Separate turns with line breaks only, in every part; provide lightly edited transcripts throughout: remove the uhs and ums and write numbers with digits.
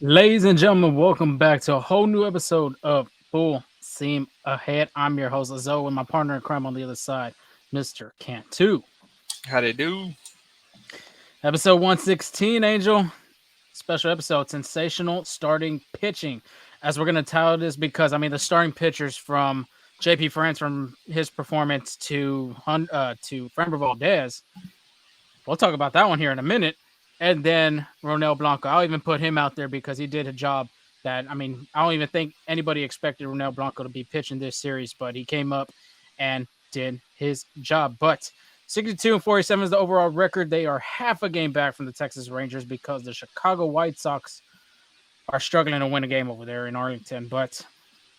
Ladies and gentlemen, welcome back to a whole new episode of Full Seam Ahead. I'm your host, Zoe, with my partner in crime on the other side, Mr. Cantu.
How they do?
Episode 116, Angel. Special episode, Sensational Starting Pitching. As we're going to title this because, the starting pitchers from JP France, from his performance to Framber Valdez. We'll talk about that one here in a minute. And then Ronel Blanco. I'll even put him out there because he did a job that, I don't even think anybody expected Ronel Blanco to be pitching this series, but he came up and did his job. But 62 and 47 is the overall record. They are half a game back from the Texas Rangers because the Chicago White Sox are struggling to win a game over there in Arlington, but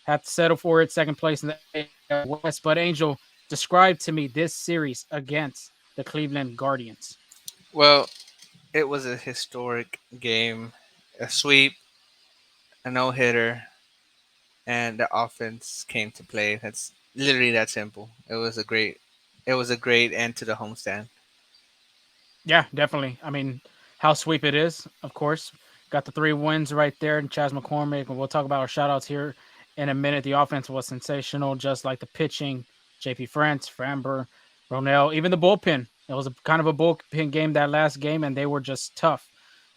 have to settle for it. Second place in the AL West. But Angel, describe to me this series against the Cleveland Guardians.
Well, it was a historic game, a sweep, a no hitter, and the offense came to play. That's literally that simple. It was a great end to the homestand.
Yeah, definitely. How sweep it is, of course. Got the three wins right there, and Chas McCormick. And we'll talk about our shout outs here in a minute. The offense was sensational, just like the pitching. JP France, Framber, Ronell, even the bullpen. It was a kind of a bullpen game that last game, and they were just tough.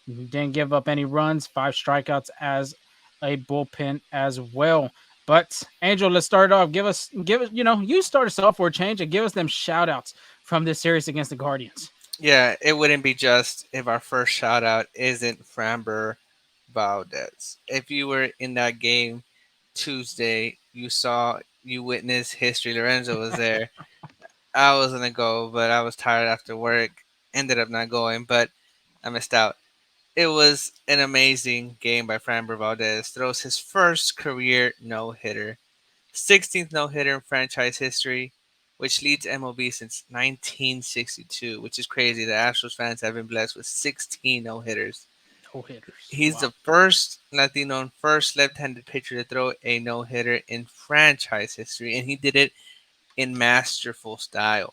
Didn't give up any runs, five strikeouts as a bullpen as well. But Angel, let's start off. Give us, you start us off for a change and give us them shout outs from this series against the Guardians.
Yeah, it wouldn't be just if our first shout out isn't Framber Valdez. If you were in that game Tuesday, you witnessed history. Lorenzo was there. I was gonna go, but I was tired after work. Ended up not going, but I missed out. It was an amazing game by Framber Valdez. Throws his first career no hitter, 16th no hitter in franchise history, which leads MLB since 1962, which is crazy. The Astros fans have been blessed with 16 no hitters.
No hitters.
He's
Wow.
the first Latino and first left handed pitcher to throw a no hitter in franchise history, and he did it in masterful style.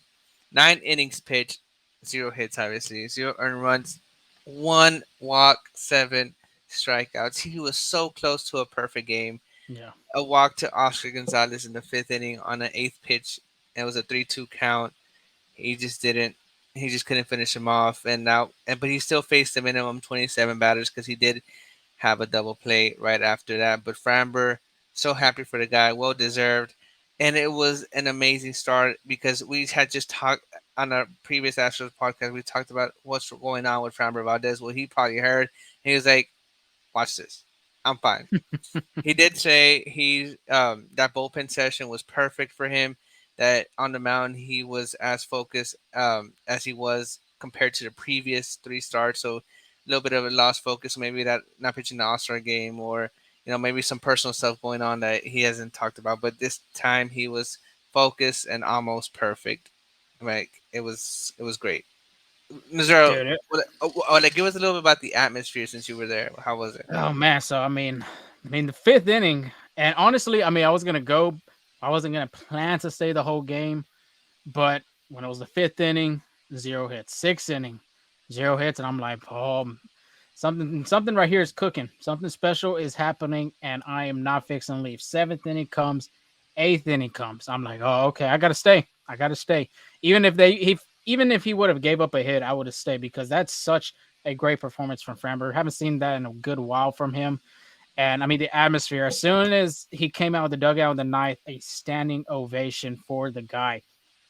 9 innings pitched, zero hits, obviously, zero earned runs, one walk, seven strikeouts. He was so close to a perfect game.
Yeah.
A walk to Oscar Gonzalez in the fifth inning on an eighth pitch. It was a 3-2 count. He just didn't. He just couldn't finish him off, but he still faced the minimum 27 batters because he did have a double play right after that. But Framber, so happy for the guy, well deserved. And it was an amazing start because we had just talked on our previous Astros podcast. We talked about what's going on with Framber Valdez. Well, he probably heard. He was like, "Watch this, I'm fine." He did say that bullpen session was perfect for him. That on the mound he was as focused as he was compared to the previous three starts. So a little bit of a lost focus, maybe that not pitching the All Star game, or maybe some personal stuff going on that he hasn't talked about. But this time he was focused and almost perfect. Like it was great. Missouri,
Dude,
like give us a little bit about the atmosphere since you were there. How was it?
oh man, so the fifth inning, and honestly, I wasn't gonna plan to stay the whole game, but when it was the fifth inning, zero hits, sixth inning, zero hits, and I'm like, oh, something right here is cooking, something special is happening, and I am not fixing to leave. Seventh inning comes, eighth inning comes, I'm like, oh, okay, I gotta stay, even if he would have gave up a hit, I would have stayed because that's such a great performance from Framber. Haven't seen that in a good while from him. And the atmosphere, as soon as he came out of the dugout in the ninth, a standing ovation for the guy.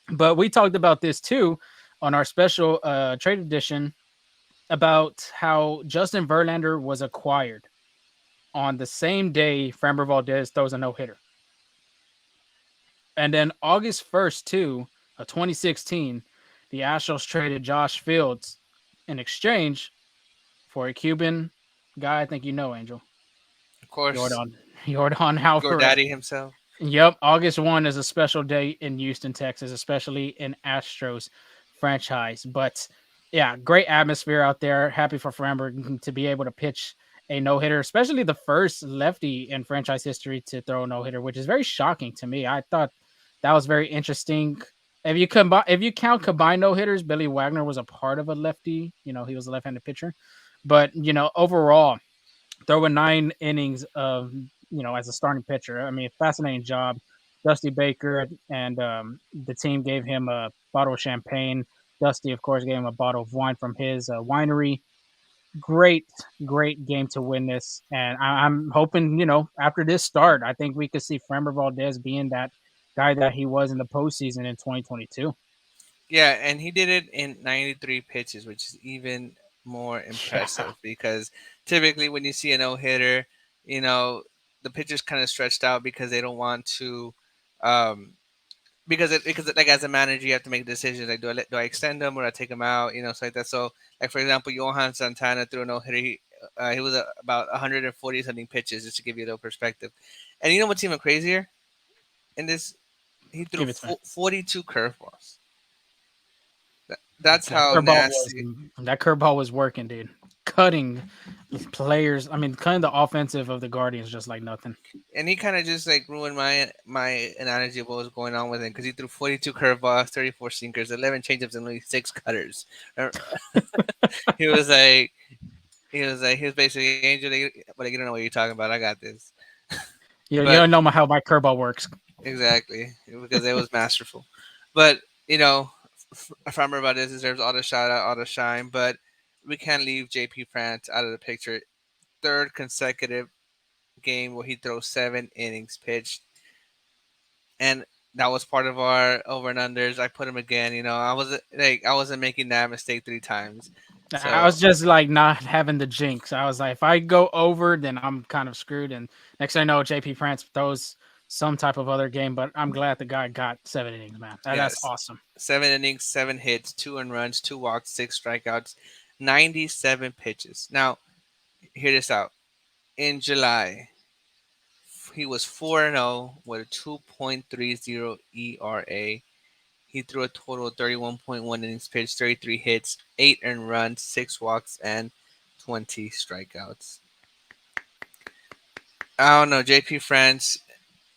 But we talked about this too on our special trade edition about how Justin Verlander was acquired on the same day Framber Valdez throws a no hitter. And then August 1st, too, of 2016, the Astros traded Josh Fields in exchange for a Cuban guy. I think you know, Angel.
Of course,
Jordan. Jordan Alvarez.
GoDaddy himself.
Yep. August 1 is a special day in Houston, Texas, especially in Astros franchise. But yeah, great atmosphere out there. Happy for Framber to be able to pitch a no hitter, especially the first lefty in franchise history to throw a no hitter, which is very shocking to me. I thought that was very interesting. If you count combined no hitters, Billy Wagner was a part of a lefty. He was a left handed pitcher. But overall, throwing 9 innings of as a starting pitcher. I mean, fascinating job. Dusty Baker and the team gave him a bottle of champagne. Dusty, of course, gave him a bottle of wine from his winery. Great, great game to win this, and I'm hoping after this start, I think we could see Framber Valdez being that guy that he was in the postseason in 2022.
Yeah, and he did it in 93 pitches, which is even more
Yeah,
impressive because typically when you see a no hitter, you know, the pitcher's kind of stretched out because they don't want to, um, because like as a manager you have to make decisions like do I extend them or I take them out, so like that. So like for example, Johan Santana threw a no hitter. He was about 140 something pitches, just to give you a little perspective. And you know what's even crazier in this? He threw
give it to me.
42 curveballs. That's
That
how
curveball was
nasty.
that curveball was working, dude. Cutting players. I mean, cutting the offensive of the Guardians just like nothing.
And he kind of just like ruined my analogy of what was going on with him because he threw 42 curveballs, 34 sinkers, 11 changeups, and only 6 cutters. he was like, he was basically Angel, but like, you don't know what you're talking about. I got this,
You
but
don't know how my curveball works.
exactly because it was masterful. But you know, Farmer Valdez deserves all the shout out, all the shine. But we can't leave JP France out of the picture. Third consecutive game where he throws 7 innings pitched, and that was part of our over and unders. I put him again. I wasn't making that mistake 3 times.
I
So
was just like not having the jinx. I was like, if I go over, then I'm kind of screwed. And next thing I know, JP France throws some type of other game. But I'm glad the guy got 7 innings, man. That's
yes,
awesome.
7 innings, 7 hits, 2 earned runs, 2 walks, 6 strikeouts, 97 pitches. Now hear this out. In July, he was 4-0 with a 2.30 ERA. He threw a total of 31.1 innings pitched, 33 hits, 8 earned runs, 6 walks, and 20 strikeouts. I don't know, JP France.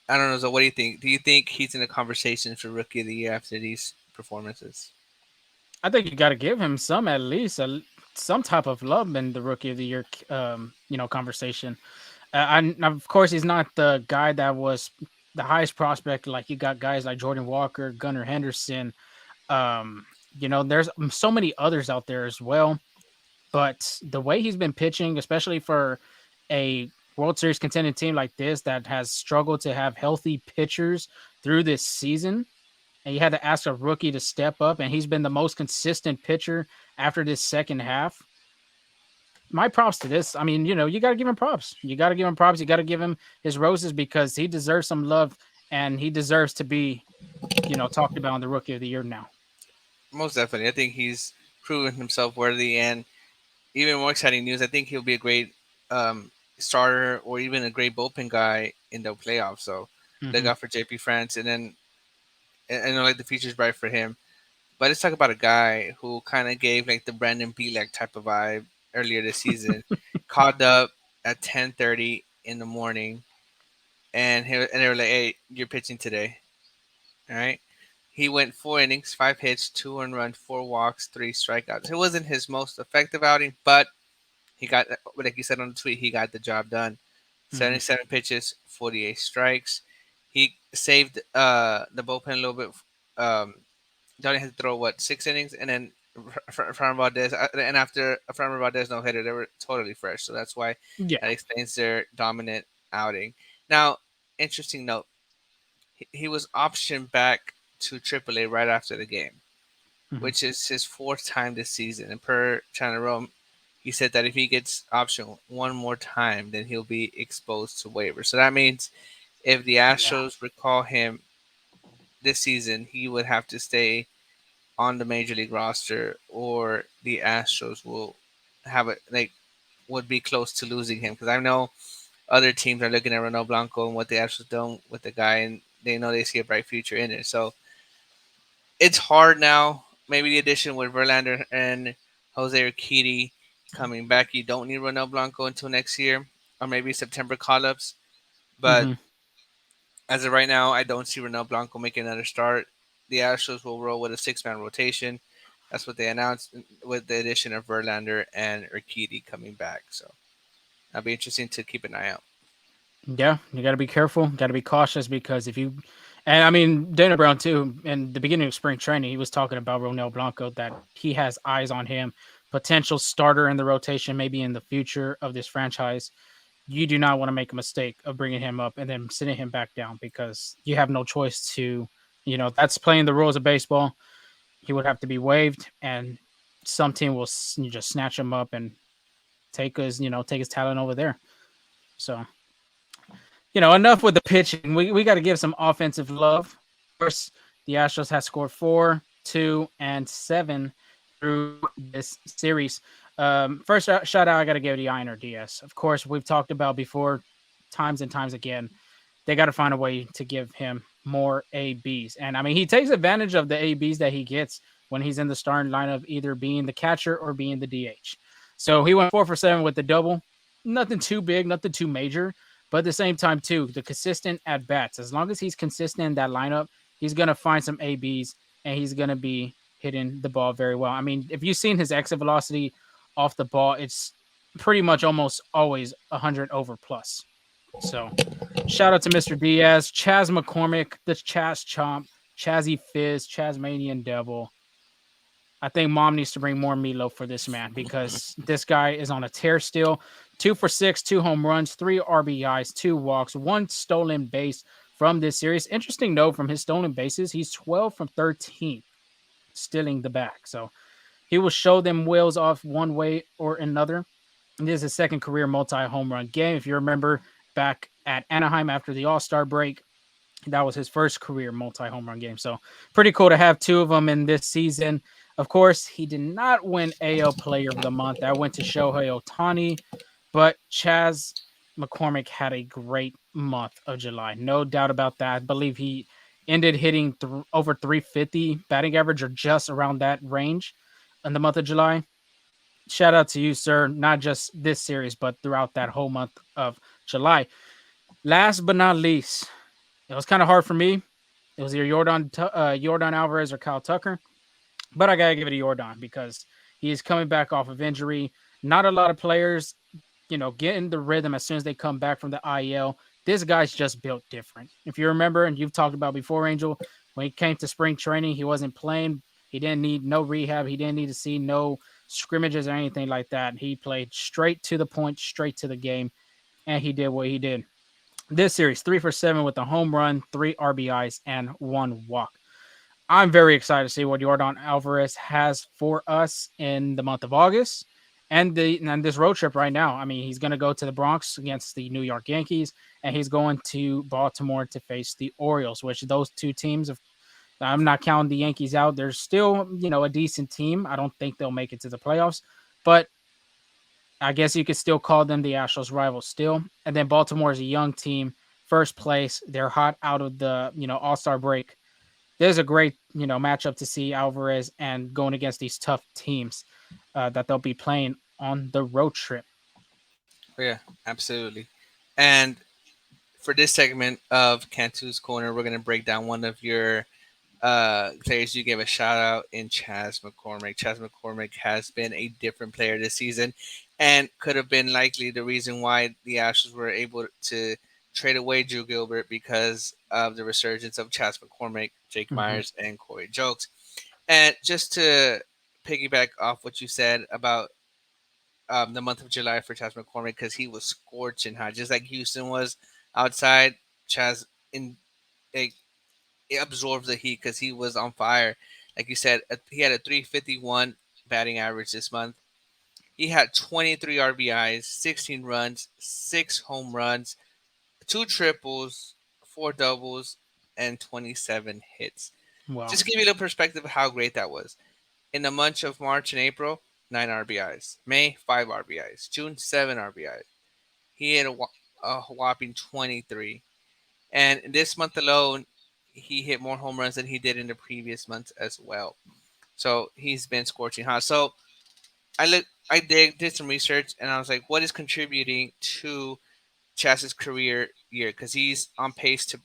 I don't know. So, what do you think? Do you think he's in the conversation for Rookie of the Year after these performances?
I think you got to give him some at least some type of love in the Rookie of the Year, conversation. And of course, he's not the guy that was the highest prospect. Like you got guys like Jordan Walker, Gunnar Henderson. There's so many others out there as well. But the way he's been pitching, especially for a World Series contending team like this that has struggled to have healthy pitchers through this season, and you had to ask a rookie to step up, and he's been the most consistent pitcher after this second half. My props to this. I mean, you got to give him props. You got to give him props. You got to give him his roses because he deserves some love and he deserves to be, talked about in the Rookie of the Year now.
Most definitely. I think he's proven himself worthy. And even more exciting news, I think he'll be a great starter or even a great bullpen guy in the playoffs. So look
Hmm.
out for JP France. And then I know like the future's bright for him. But let's talk about a guy who kind of gave like the Brandon Bielak type of vibe earlier this season. Called up at 10:30 in the morning, and they were like, "Hey, you're pitching today, all right?" He went 4 innings, 5 hits, 2 earned runs, 4 walks, 3 strikeouts. It wasn't his most effective outing, but he got, like you said on the tweet, he got the job done.
Hmm.
77 pitches, 48 strikes. He saved the bullpen a little bit. Um, Johnny had to throw what 6 innings, and then Framber Valdez, and after Framber Valdez no hitter, they were totally fresh. So that's why
Yeah.
that explains their dominant outing. Now, interesting note: he was optioned back to AAA right after the game,
Hmm.
which is his 4th time this season. And per Channel Rome, he said that if he gets optioned one more time, then he'll be exposed to waivers. So that means if the
Yeah.
Astros recall him this season, he would have to stay on the major league roster, or the Astros will have it like would be close to losing him. Because I know other teams are looking at Ronald Blanco and what the Astros done with the guy, and they know they see a bright future in it. So it's hard now. Maybe the addition with Verlander and Jose Urquidy coming back, you don't need Ronald Blanco until next year, or maybe September call-ups. But
Hmm.
as of right now, I don't see Ronald Blanco making another start. The Astros will roll with a 6-man rotation. That's what they announced with the addition of Verlander and Urquidy coming back. So That'll be interesting to keep an eye out.
Yeah, you got to be careful, got to be cautious because if you, and I mean Dana Brown too. In the beginning of spring training, he was talking about Ronel Blanco that he has eyes on him, potential starter in the rotation, maybe in the future of this franchise. You do not want to make a mistake of bringing him up and then sitting him back down because you have no choice to, that's playing the rules of baseball. He would have to be waived, and some team will just snatch him up and take his talent over there. So enough with the pitching. We got to give some offensive love. Of course, the Astros has scored 4, 2, and 7 through this series. First shout out, I got to give the Einer Diaz. Of course, we've talked about before, times and times again. They got to find a way to give him more ABs, and I mean he takes advantage of the ABs that he gets when he's in the starting lineup, either being the catcher or being the DH. So he went 4 for 7 with the double. Nothing too big, nothing too major, but at the same time, too, the consistent at bats. As long as he's consistent in that lineup, he's gonna find some ABs and he's gonna be hitting the ball very well. I mean, if you've seen his exit velocity off the ball, it's pretty much almost always 100 over plus. So shout out to Mr. Diaz, Chas McCormick, the Chas Chomp, Chazzy Fizz, Chasmanian Devil. I think mom needs to bring more meatloaf for this man because this guy is on a tear still. 2 for 6, 2 home runs, 3 RBIs, 2 walks, 1 stolen base from this series. Interesting note from his stolen bases, he's 12 from 13 stealing the back. So he will show them wheels off one way or another. And this is his second career multi home run game. If you remember back at Anaheim after the All Star break, that was his first career multi home run game. So pretty cool to have two of them in this season. Of course, he did not win AL Player of the Month. That went to Shohei Ohtani, but Chas McCormick had a great month of July. No doubt about that. I believe he ended hitting over 350 batting average or just around that range in the month of July. Shout out to you, sir. Not just this series, but throughout that whole month of July. Last but not least, it was kind of hard for me. It was either Jordan Alvarez or Kyle Tucker, but I gotta give it to Jordan because he is coming back off of injury. Not a lot of players, get in the rhythm as soon as they come back from the IL. This guy's just built different. If you remember, and you've talked about before, Angel, when he came to spring training, he wasn't playing. He didn't need no rehab. He didn't need to see no scrimmages or anything like that. He played straight to the point, straight to the game, and he did what he did. This series, 3 for 7 with a home run, 3 RBIs, and 1 walk. I'm very excited to see what Jordan Alvarez has for us in the month of August and this road trip right now. I mean, he's going to go to the Bronx against the New York Yankees, and he's going to Baltimore to face the Orioles, which those two teams, I'm not counting the Yankees out. They're still, a decent team. I don't think they'll make it to the playoffs, but I guess you could still call them the Astros rivals still. And then Baltimore is a young team, first place. They're hot out of the, All-Star break. There's a great, matchup to see Alvarez and going against these tough teams that they'll be playing on the road trip.
Yeah, absolutely. And for this segment of Cantu's Corner, we're going to break down one of your players you gave a shout out in Chas McCormick. Chas McCormick has been a different player this season and could have been likely the reason why the Astros were able to trade away Drew Gilbert because of the resurgence of Chas McCormick, Jake
Mm-hmm.
Myers, and Corey Jokes. And just to piggyback off what you said about the month of July for Chas McCormick, because he was scorching hot, just like Houston was outside. Chas in a it absorbs the heat because he was on fire. Like you said, he had a 351 batting average this month. He had 23 RBIs, 16 runs, 6 home runs, 2 triples, 4 doubles, and 27 hits.
Wow.
Just to give you a little perspective of how great that was. In the months of March and April, 9 RBIs. May, 5 RBIs. June, 7 RBIs. He had a whopping 23. And this month alone, he hit more home runs than he did in the previous months as well. So he's been scorching hot. So I did some research and I was like, what is contributing to Chas's career year? Because he's on pace to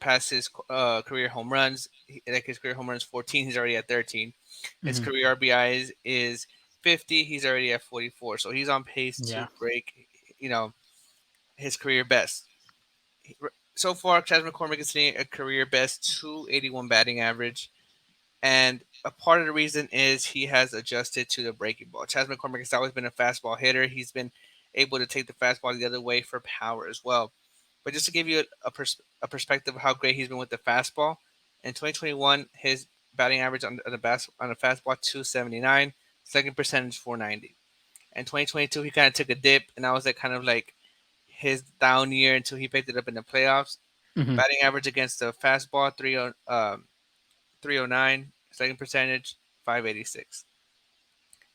pass his career home runs. Like his career home runs 14, he's already at 13. His
Mm-hmm.
career RBIs is 50, he's already at 44. So he's on pace to
Yeah.
break. his career best. So far, Chas McCormick is hitting a career best 281 batting average. And a part of the reason is he has adjusted to the breaking ball. Chas McCormick has always been a fastball hitter. He's been able to take the fastball the other way for power as well. But just to give you a perspective of how great he's been with the fastball, in 2021, his batting average on the fastball 279, second percentage 490. In 2022, he kind of took a dip, and that was like kind of like his down year until he picked it up in the playoffs.
Hmm.
Batting average against the fastball 309, second percentage 586.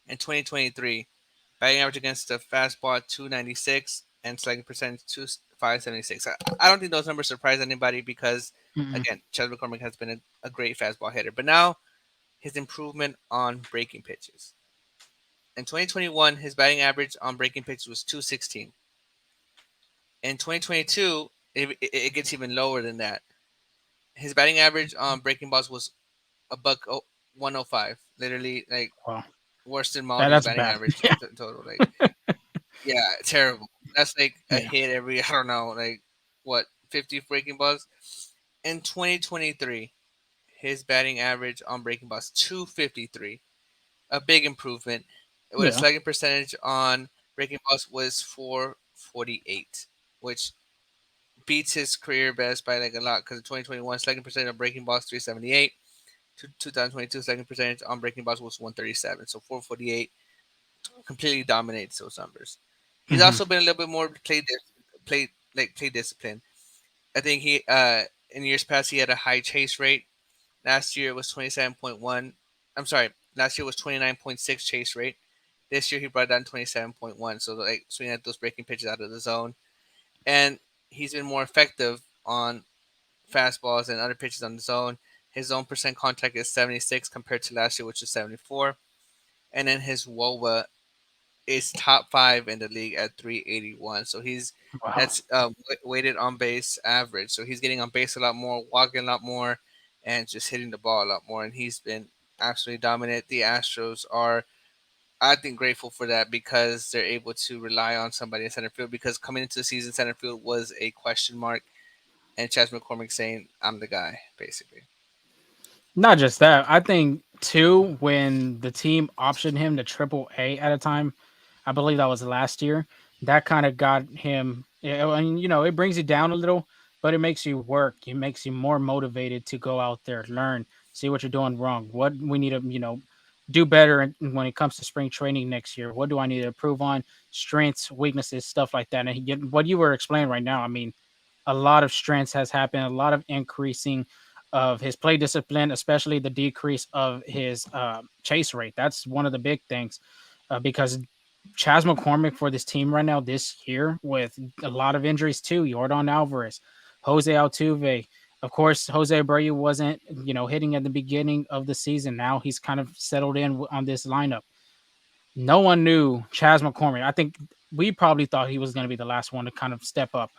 In 2023, batting average against the fastball 296 and slugging percentage 576. I don't think those numbers surprise anybody because
Hmm.
again, Chas McCormick has been a great fastball hitter. But now his improvement on breaking pitches. In 2021, his batting average on breaking pitches was 216. In 2022, it gets even lower than that. His batting average on breaking balls was a buck 105. Literally, like
Wow,
worse than Maldi's
that's
batting
bad.
average
Yeah,
total. Like, yeah, terrible. That's like a
yeah.
hit every I don't know, like what 50 breaking balls. In 2023, his batting average on breaking balls 253, a big improvement. With a
Yeah.
slugging percentage on breaking balls was 448, which beats his career best by like a lot because in 2021 slugging percentage on breaking balls 378. 2022 slugging percentage on breaking balls was 137. So 448 completely dominates those numbers. He's
Hmm.
also been a little bit more play discipline. I think he in years past he had a high chase rate. Last year it was 27.1. I'm sorry, last year was 29.6 chase rate. This year he brought down 27.1. So like swinging at those breaking pitches out of the zone, and he's been more effective on fastballs and other pitches on the zone. His zone percent contact is 76 compared to last year, which is 74. And then his WOBA is top five in the league at 381. So he's
Wow.
that's weighted on base average. So he's getting on base a lot more, walking a lot more, and just hitting the ball a lot more. And he's been absolutely dominant. The Astros are, I think, grateful for that because they're able to rely on somebody in center field. Because coming into the season, center field was a question mark, and Chas McCormick saying, "I'm the guy," basically.
Not just that. I think too when the team optioned him to triple A at a time, I believe that was last year. That kind of got him. Yeah, and it brings you down a little, but it makes you work. It makes you more motivated to go out there, learn, see what you're doing wrong, what we need to do better when it comes to spring training next year. What do I need to improve on? Strengths, weaknesses, stuff like that. And what you were explaining right now, I mean, a lot of strengths has happened, a lot of increasing of his play discipline, especially the decrease of his chase rate. That's one of the big things because Chas McCormick for this team right now this year with a lot of injuries too. Jordan Alvarez, Jose Altuve. Of course, Jose Abreu wasn't, hitting at the beginning of the season. Now he's kind of settled in on this lineup. No one knew Chas McCormick. I think we probably thought he was going to be the last one to kind of step up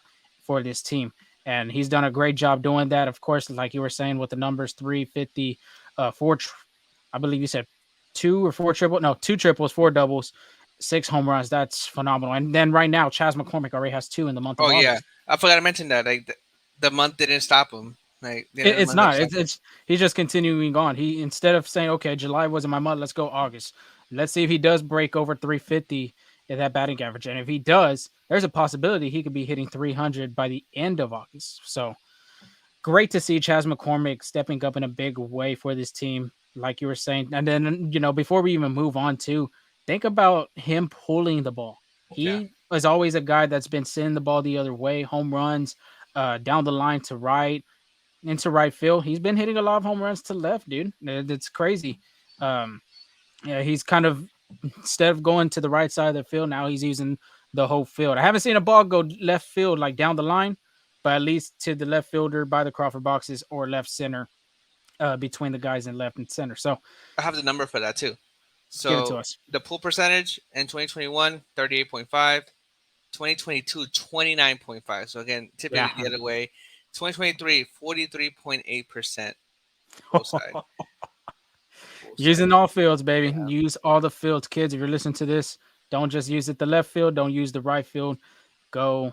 for this team. And he's done a great job doing that. Of course, like you were saying with the numbers 350, I believe you said two triples, four doubles, six home runs. That's phenomenal. And then right now, Chas McCormick already has two in the month
Oh
of
yeah,
August.
I forgot to mention that. Like the month didn't stop him. Like the end of the
It's
month didn't
not.
stop him.
It's he's just continuing on. He instead of saying, "Okay, July wasn't my month, let's go August." Let's see if he does break over 350 in that batting average, and if he does, there's a possibility he could be hitting 300 by the end of August. So great to see Chas McCormick stepping up in a big way for this team, like you were saying. And then before we even move on to think about him pulling the ball.
Yeah,
He is always a guy that's been sending the ball the other way, home runs, down the line to right into right field. He's been hitting a lot of home runs to left, dude. It's crazy. Um, yeah, he's kind of instead of going to the right side of the field, now he's using the whole field. I haven't seen a ball go left field like down the line, but at least to the left fielder by the Crawford boxes or left center between the guys in left and center. So
I have the number for that too.
give it to
So
us.
the pull percentage in 2021, 38.5. 2022, 29.5. So again,
Yeah.
typically the other way. 2023, 43.8% pull side. Pull side.
Using all fields, baby.
Yeah.
Use all the fields, kids. If you're listening to this, don't just use it the left field. Don't use the right field. go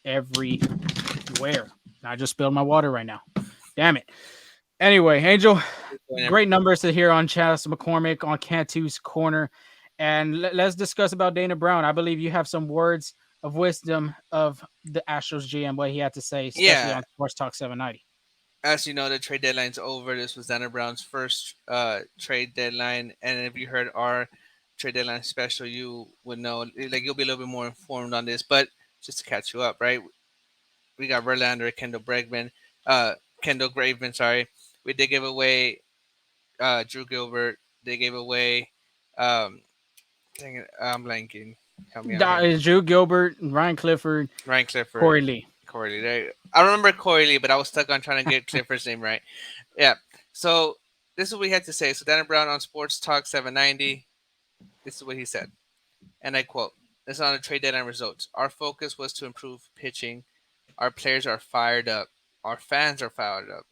everywhere. I just spilled my water right now. Damn it. Anyway, Angel, great numbers to hear on Chas McCormick on Cantu's corner. And let's discuss about Dana Brown. I believe you have some words of wisdom of the Astros GM, what he had to say, especially
Yeah,
on Sports Talk 790.
as you know, the trade deadline's over. This was Dana Brown's first trade deadline, and if you heard our trade deadline special, you would know. Like you'll be a little bit more informed on this. But just to catch you up, right? We got Verlander, uh, Kendall Graveman. Sorry, we did give away Drew Gilbert. They gave away. Um, dang it, I'm blanking. Help me out here.
Drew Gilbert, Ryan Clifford,
Ryan Clifford,
Corey Lee.
Corey Lee. I remember Corey Lee, but I was stuck on trying to get Clifford's name right. Yeah. So this is what we had to say. So Dana Brown on Sports Talk 790. This is what he said, and I quote: "This is on the trade deadline results. Our focus was to improve pitching. Our players are fired up. Our fans are fired up.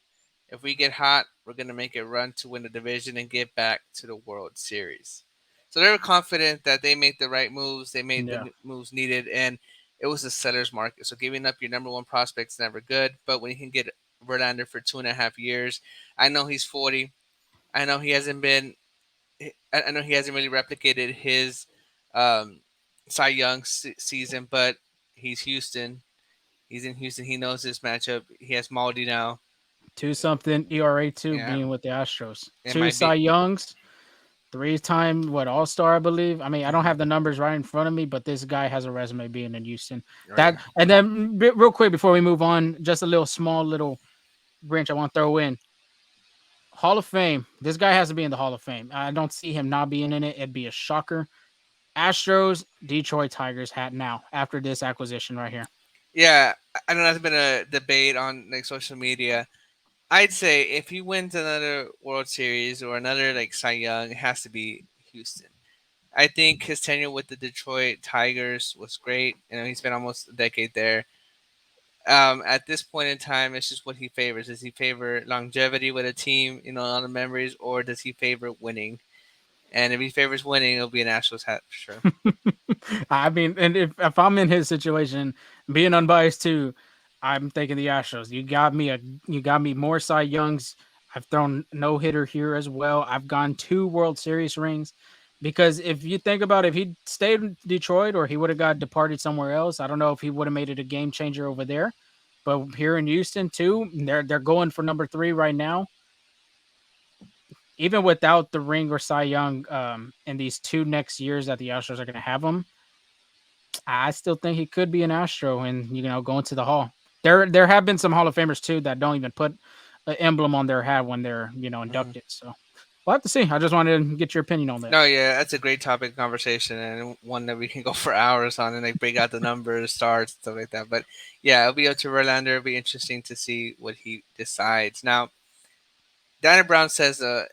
If we get hot, we're going to make a run to win the division and get back to the World Series." So they were confident that they made the right moves. They made
Yeah.
the moves needed, and it was a seller's market. So giving up your number one prospect is never good. But when you can get Verlander for 2.5 years, I know he's 40. I know he hasn't been. I know he hasn't really replicated his um, Cy Young season, but he's Houston. He's in Houston. He knows this matchup. He has Maldi now.
Two something ERA two
Yeah,
being with the Astros.
it
Two
might
Cy
be.
Youngs, 3-time All Star, I believe. I mean, I don't have the numbers right in front of me, but this guy has a resume being in Houston.
Oh
That
yeah.
and then real quick before we move on, just a little small little wrench I want to throw in. Hall of Fame. This guy has to be in the Hall of Fame. I don't see him not being in it. It'd be a shocker. Astros, Detroit Tigers hat now after this acquisition right here.
Yeah, I know that's been a debate on like social media. I'd say if he wins another World Series or another like Cy Young, it has to be Houston. I think his tenure with the Detroit Tigers was great. You know, he spent almost a decade there. At this point in time, it's just what he favors. Does he favor longevity with a team, you know, a lot of memories, or does he favor winning? And if he favors winning, it'll be an Astros hat for sure.
I mean, and if I'm in his situation, being unbiased too, I'm thinking the Astros. You got me more Cy Youngs. I've thrown no hitter here as well. I've gone 2 World Series rings. Because if you think about it, if he stayed in Detroit or he would have got departed somewhere else, I don't know if he would have made it a game changer over there. But here in Houston too, they're going for number 3 right now. Even without the ring or Cy Young in these 2 next years that the Astros are going to have him, I still think he could be an Astro and going to the Hall. There have been some Hall of Famers too that don't even put an emblem on their hat when they're
Mhm.
inducted. So we'll have to see. I just wanted to get your opinion on that.
No, yeah, that's a great topic of conversation and one that we can go for hours on and like break out the numbers, stars, stuff like that. But yeah, it'll be up to Verlander. It'll be interesting to see what he decides. Now, Dana Brown says the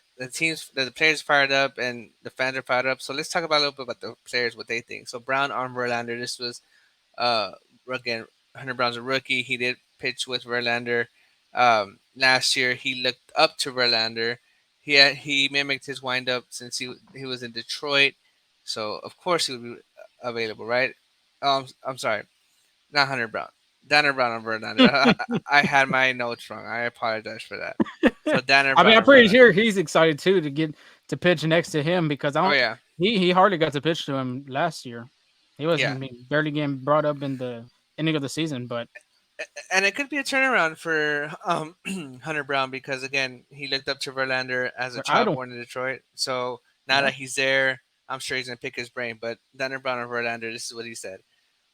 players fired up and the fans are fired up. So let's talk about a little bit about the players, what they think. So Brown on Verlander. This was uh again, Hunter Brown's a rookie. He did pitch with Verlander last year. He looked up to Verlander. He mimicked his windup since he was in Detroit. So of course he would be available, right? I'm sorry, not Hunter Brown. Danner Brown on Verlander. I had my notes wrong. I apologize for that. So Danner
I mean,
Brown
I'm
on
pretty
Verlander.
sure he's excited too to get to pitch next to him because I
Oh
don't.
yeah,
He hardly got to pitch to him last year. He was I
yeah.
mean, barely getting brought up in the ending of the season, but
And it could be a turnaround for Hunter Brown because again he looked up to Verlander as a
they're
child
idle.
born in Detroit. So now
Yeah.
that he's there, I'm sure he's gonna pick his brain. But Hunter Brown and Verlander, this is what he said.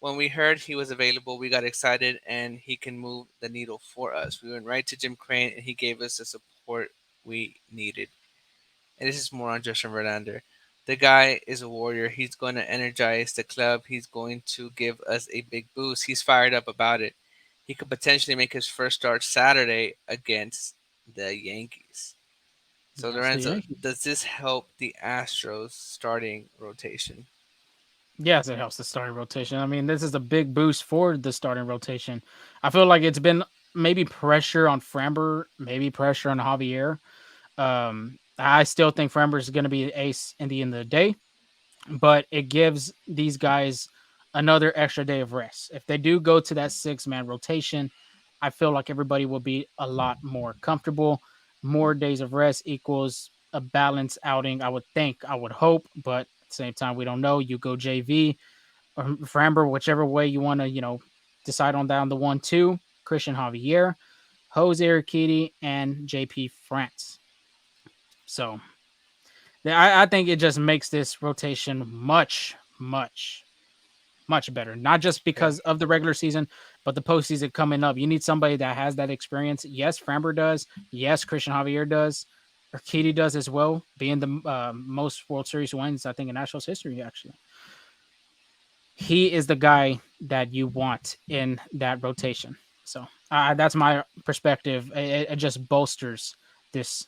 When we heard he was available, we got excited and he can move the needle for us. We went right to Jim Crane and he gave us the support we needed. And this is more on Justin Verlander. The guy is a warrior. He's going to energize the club. He's going to give us a big boost. He's fired up about it. He could potentially make his first start Saturday against the Yankees. So
Against the
Lorenzo,
Yankees.
does this help the Astros starting rotation?
Yes, it helps the starting rotation. I mean, this is a big boost for the starting rotation. I feel like it's been maybe pressure on Framber, maybe pressure on Javier. I still think Framber is going to be an ace in the end of the day, but it gives these guys another extra day of rest. If they do go to that 6-man rotation, I feel like everybody will be a lot more comfortable. More days of rest equals a balanced outing, I would think, I would hope, but at the same time, we don't know. You go JV or Framber, whichever way you want to, decide on down the 1-2. Christian Javier, Jose Urquidy, and JP France. So I think it just makes this rotation much, much, much better. Not just
Yeah.
because of the regular season, but the postseason coming up. You need somebody that has that experience. Yes, Framber does. Yes, Christian Javier does. Urquidy does as well, being the most World Series wins, I think, in Astros history, actually. He is the guy that you want in that rotation. So that's my perspective. It just bolsters this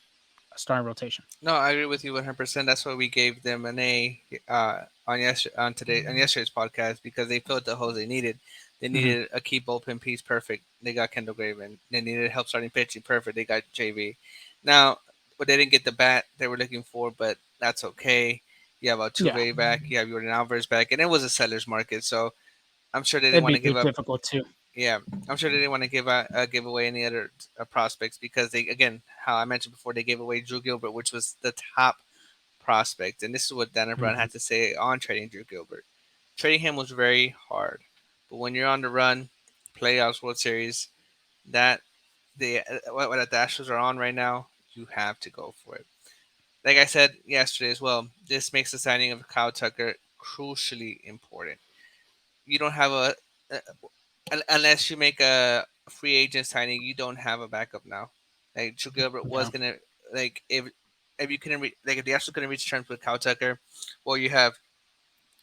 starting rotation.
No, I agree with you 100%. That's why we gave them an A on yesterday's podcast because they felt the holes they needed. They
Mm-hmm.
needed a key bullpen piece perfect. They got Kendall Graven. They needed help starting pitching perfect. They got JV. Now, but they didn't get the bat they were looking for, but that's okay. You have
Yeah,
Altuve back. You have Jordan Alvarez back, and it was a seller's market, so I'm sure they didn't
it'd
want
be
to give up.
difficult too.
Yeah, I'm sure they didn't want to give away any other prospects because they, again, how I mentioned before, they gave away Drew Gilbert, which was the top prospect, and this is what Dana Brown
Mm-hmm.
had to say on trading Drew Gilbert. Trading him was very hard, but when you're on the run, playoffs, World Series, that what the Astros are on right now, you have to go for it. Like I said yesterday as well, this makes the signing of Kyle Tucker crucially important. You don't have a unless you make a free agent signing, you don't have a backup now. Like Drew Gilbert was
Yeah.
gonna like if you couldn't if the Astros couldn't reach terms with Kyle Tucker, well you have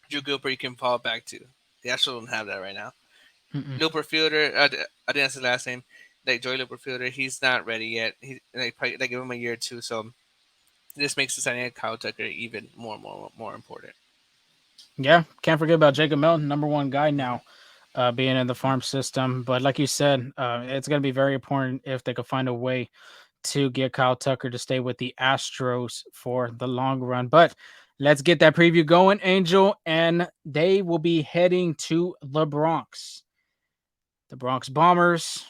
Drew Gilbert you can fall back to. The Astros don't have that right now.
Mm-mm.
Looper Fielder, I think that's his last name. Like Joey Looper Fielder, he's not ready yet. He probably give him a year or two. So this makes the signing of Kyle Tucker even more important.
Yeah, can't forget about Jacob Melton, number one guy
Mm-hmm.
now, being in the farm system. But like you said, it's going to be very important if they could find a way to get Kyle Tucker to stay with the Astros for the long run. But let's get that preview going, Angel, and they will be heading to the Bronx. The Bronx Bombers,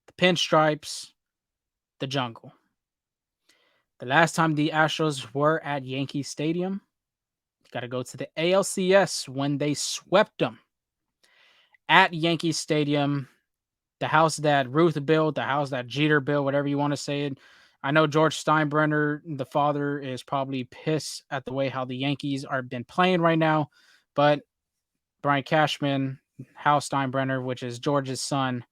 the Pinstripes, the Jungle. The last time the Astros were at Yankee Stadium, you got to go to the ALCS when they swept them at Yankee Stadium, the house that Ruth built, the house that Jeter built, whatever you want to say it. I know George Steinbrenner, the father, is probably pissed at the way how the Yankees are been playing right now, but Brian Cashman, Hal Steinbrenner, which is George's son,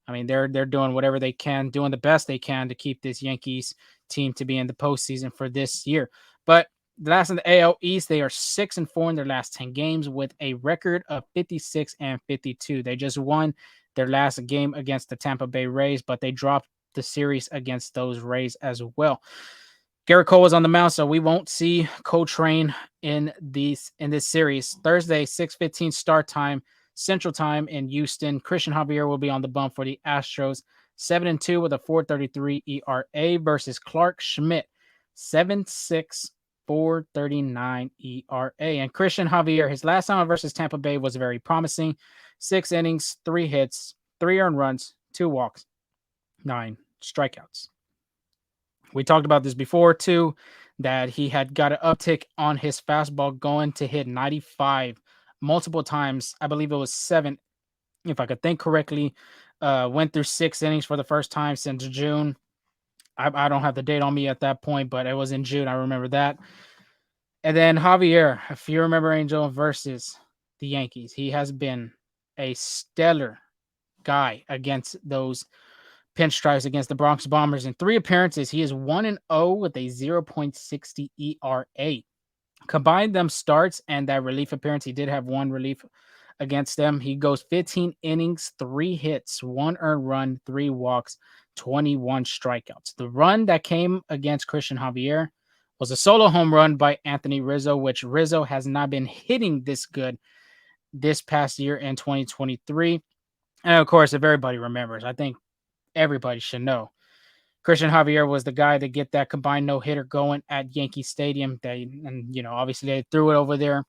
I mean, they're doing whatever they can, doing the best they can to keep this Yankees team to be in the postseason for this year. But the last in the AL East, they are 6-4 in their last 10 games with a record of 56-52. They just won their last game against the Tampa Bay Rays, but they dropped the series against those Rays as well. Garrett Cole is on the mound, so we won't see Coltrane in this series. Thursday, 6:15 start time, Central Time in Houston. Christian Javier will be on the bump for the Astros. 7-2 with a 4.33 ERA versus Clark Schmidt, 7.6, 4.39 ERA. And Christian Javier, his last time versus Tampa Bay was very promising. 6 innings, 3 hits, 3 earned runs, 2 walks, 9 strikeouts. We talked about this before too, that he had got an uptick on his fastball going to hit 95 multiple times. I believe it was 7, if I could think correctly. Went through 6 innings for the first time since June. I don't have the date on me at that point, but it was in June. I remember that. And then Javier, if you remember Angel versus the Yankees, he has been a stellar guy against those pinstripes against the Bronx Bombers. In 3 appearances, he is 1-0 with a 0.60 ERA. Combine them starts and that relief appearance, he did have one relief against them. He goes 15 innings, 3 hits, 1 earned run, 3 walks, 21 strikeouts. The run that came against Christian Javier was a solo home run by Anthony Rizzo, which Rizzo has not been hitting this good this past year in 2023. And of course, if everybody remembers, I think everybody should know. Christian Javier was the guy to get that combined no hitter going at Yankee Stadium. Obviously they threw it over there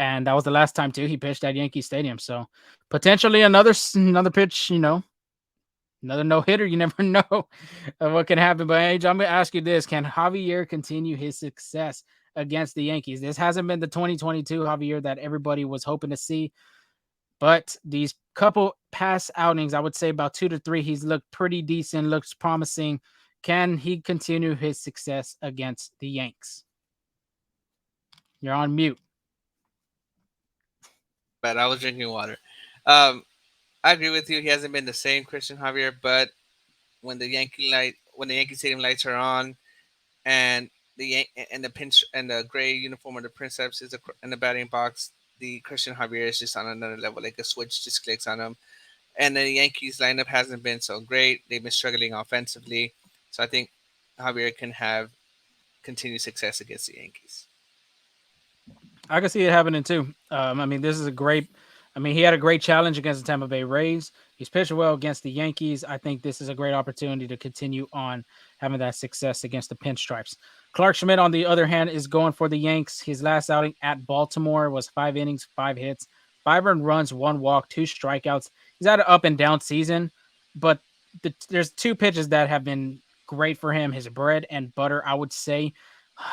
and that was the last time too he pitched at Yankee Stadium. So potentially another pitch, another no hitter. You never know what can happen. But Age, I'm gonna ask you this: can Javier continue his success against the Yankees? This hasn't been the 2022 Javier that everybody was hoping to see, but these couple past outings, I would say about 2 to 3, he's looked pretty decent, looks promising. Can he continue his success against the Yanks? You're on mute.
But I was drinking water. Um, I agree with you. He hasn't been the same Christian Javier, but when the Yankee Stadium lights are on, and and the pinch and the gray uniform of the Princeps is in the batting box, the Christian Javier is just on another level. Like a switch just clicks on him. And the Yankees lineup hasn't been so great. They've been struggling offensively. So I think Javier can have continued success against the Yankees.
I can see it happening too. I mean, this is a great. I mean, he had a great challenge against the Tampa Bay Rays. He's pitched well against the Yankees. I think this is a great opportunity to continue on having that success against the Pinstripes. Clark Schmidt, on the other hand, is going for the Yanks. His last outing at Baltimore was 5 innings, 5 hits, 5 earned runs, 1 walk, 2 strikeouts. He's had an up and down season, but there's 2 pitches that have been great for him. His bread and butter, I would say.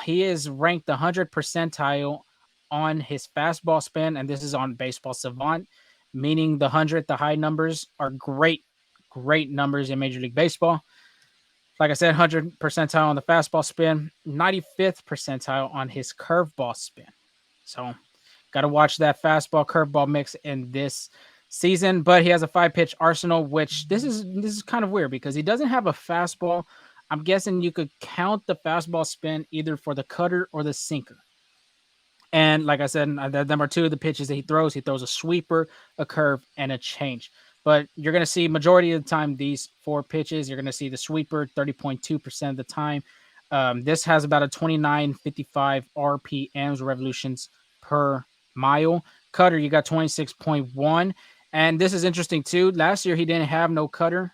He is ranked the 100th percentile on his fastball spin, and this is on Baseball Savant, meaning the 100th, the high numbers are great numbers in Major League Baseball. Like I said, 100th percentile on the fastball spin, 95th percentile on his curveball spin. So, got to watch that fastball curveball mix in this season. But he has a 5 pitch arsenal, which this is kind of weird because he doesn't have a fastball. I'm guessing you could count the fastball spin either for the cutter or the sinker. And like I said, them are 2 of the pitches that he throws. He throws a sweeper, a curve, and a change. But you're going to see majority of the time these 4 pitches. You're going to see the sweeper 30.2% of the time. This has about a 29.55 RPMs, revolutions per mile. Cutter, you got 26.1. And this is interesting too. Last year he didn't have no cutter.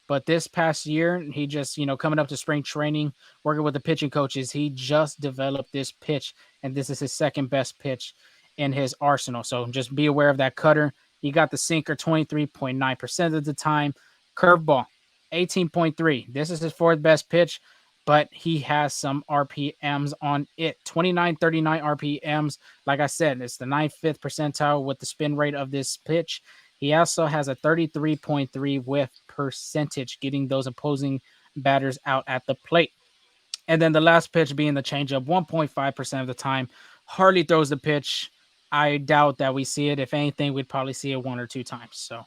But this past year, he just, coming up to spring training, working with the pitching coaches, he just developed this pitch, and this is his second best pitch in his arsenal. So just be aware of that cutter. He got the sinker 23.9% of the time. Curveball, 18.3. This is his 4th best pitch, but he has some RPMs on it. 2939 RPMs. Like I said, it's the 95th percentile with the spin rate of this pitch. He also has a 33.3 whiff percentage, getting those opposing batters out at the plate. And then the last pitch being the changeup, 1.5% of the time. Hardly throws the pitch. I doubt that we see it. If anything, we'd probably see it 1 or 2 times. So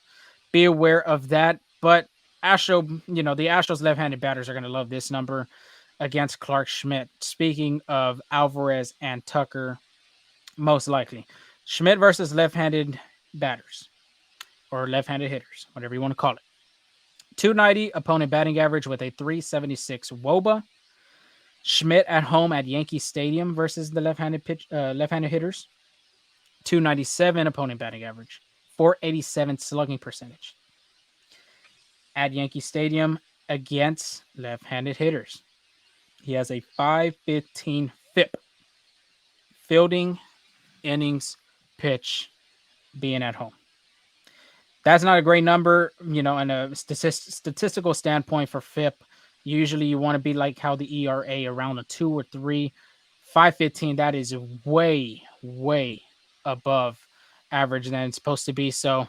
be aware of that. But the Astros left-handed batters are going to love this number against Clark Schmidt. Speaking of Alvarez and Tucker, most likely. Schmidt versus left-handed batters or left-handed hitters, whatever you want to call it. 290 opponent batting average with a 376 WOBA. Schmidt at home at Yankee Stadium versus the left-handed hitters. 297 opponent batting average, 487 slugging percentage. At Yankee Stadium against left-handed hitters, he has a 515 FIP. Fielding, innings, pitch, being at home. That's not a great number, in a statistical standpoint for FIP. Usually you want to be like how the ERA around a 2 or 3. 515, that is way, way above average than it's supposed to be. So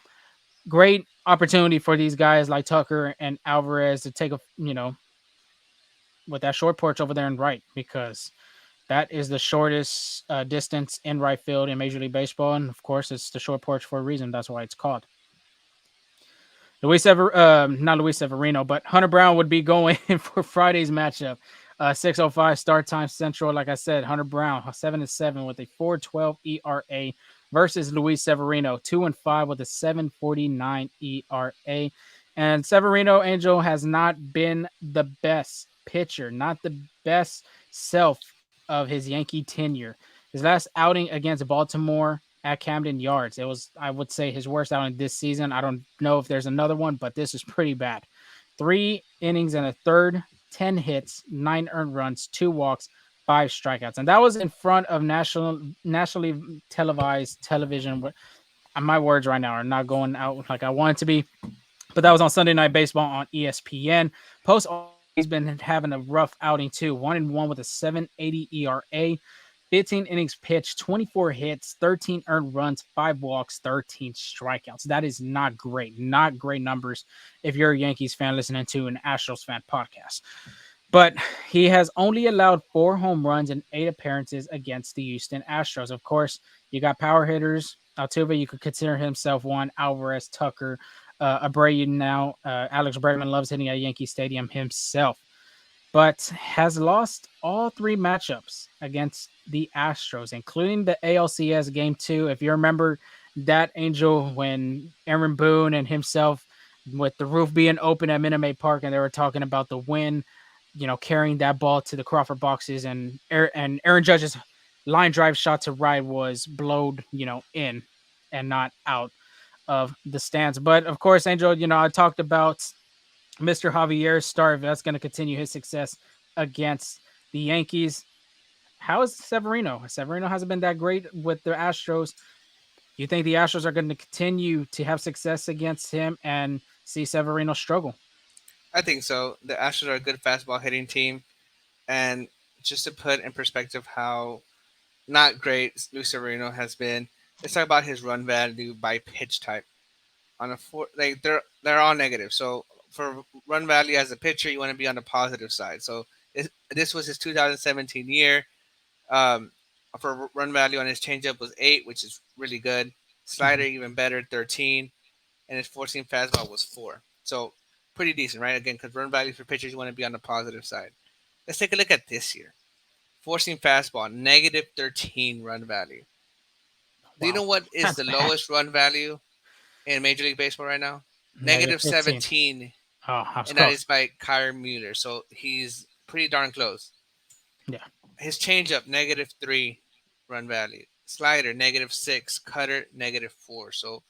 great opportunity for these guys like Tucker and Alvarez to take with that short porch over there and right, because that is the shortest distance in right field in Major League Baseball. And of course, it's the short porch for a reason. That's why it's called. Not Luis Severino, but Hunter Brown would be going for Friday's matchup. 6:05 start time Central. Like I said, Hunter Brown 7-7 with a 4.12 ERA versus Luis Severino 2-5 with a 7.49 ERA. And Severino Angel has not been the best pitcher, not the best self of his Yankee tenure. His last outing against Baltimore at Camden Yards, it was, I would say, his worst outing this season. I don't know if there's another one, but this is pretty bad. 3 innings and a third, 10 hits, 9 earned runs, 2 walks, 5 strikeouts, and that was in front of nationally televised television. My words right now are not going out like I want it to be, but that was on Sunday Night Baseball on ESPN. Post All Star, he's been having a rough outing too. 1-1 with a 7.80 ERA, 15 innings pitched, 24 hits, 13 earned runs, 5 walks, 13 strikeouts. That is not great. Not great numbers if you're a Yankees fan listening to an Astros fan podcast. But he has only allowed 4 home runs in 8 appearances against the Houston Astros. Of course, you got power hitters. Altuve, you could consider himself one. Alvarez, Tucker, Abreu now. Alex Bregman loves hitting at Yankee Stadium himself, but has lost all 3 matchups against the Astros, including the ALCS Game 2. If you remember that, Angel, when Aaron Boone and himself, with the roof being open at Minute Maid Park, and they were talking about the win, carrying that ball to the Crawford boxes, and Aaron Judge's line drive shot to right was blowed, in and not out of the stands. But of course, Angel, I talked about Mr. Javier Starr. That's going to continue his success against the Yankees. How is Severino? Severino hasn't been that great with the Astros. You think the Astros are going to continue to have success against him and see Severino struggle?
I think so. The Astros are a good fastball hitting team, and just to put in perspective how not great Luis Severino has been, let's talk about his run value by pitch type. On a four, like they're all negative. So for run value as a pitcher, you want to be on the positive side. So this was his 2017 year. Um, for run value on his changeup was 8, which is really good. Slider
Mhm.
even better, 13, and his 14 fastball was 4. So pretty decent, right? Again, because run value for pitchers, you want to be on the positive side. Let's take a look at this year. 14 fastball, negative 13 run value. Do you know
Wow,
what is
that's
the
bad.
lowest run value in Major League Baseball right now?
Negative
Negative
15.
17,
Oh, I was
and that
close.
is by Kyler Mueller. So he's pretty darn close.
Yeah,
His changeup, negative 3 run value. Slider, negative 6. Cutter, negative 4. So
all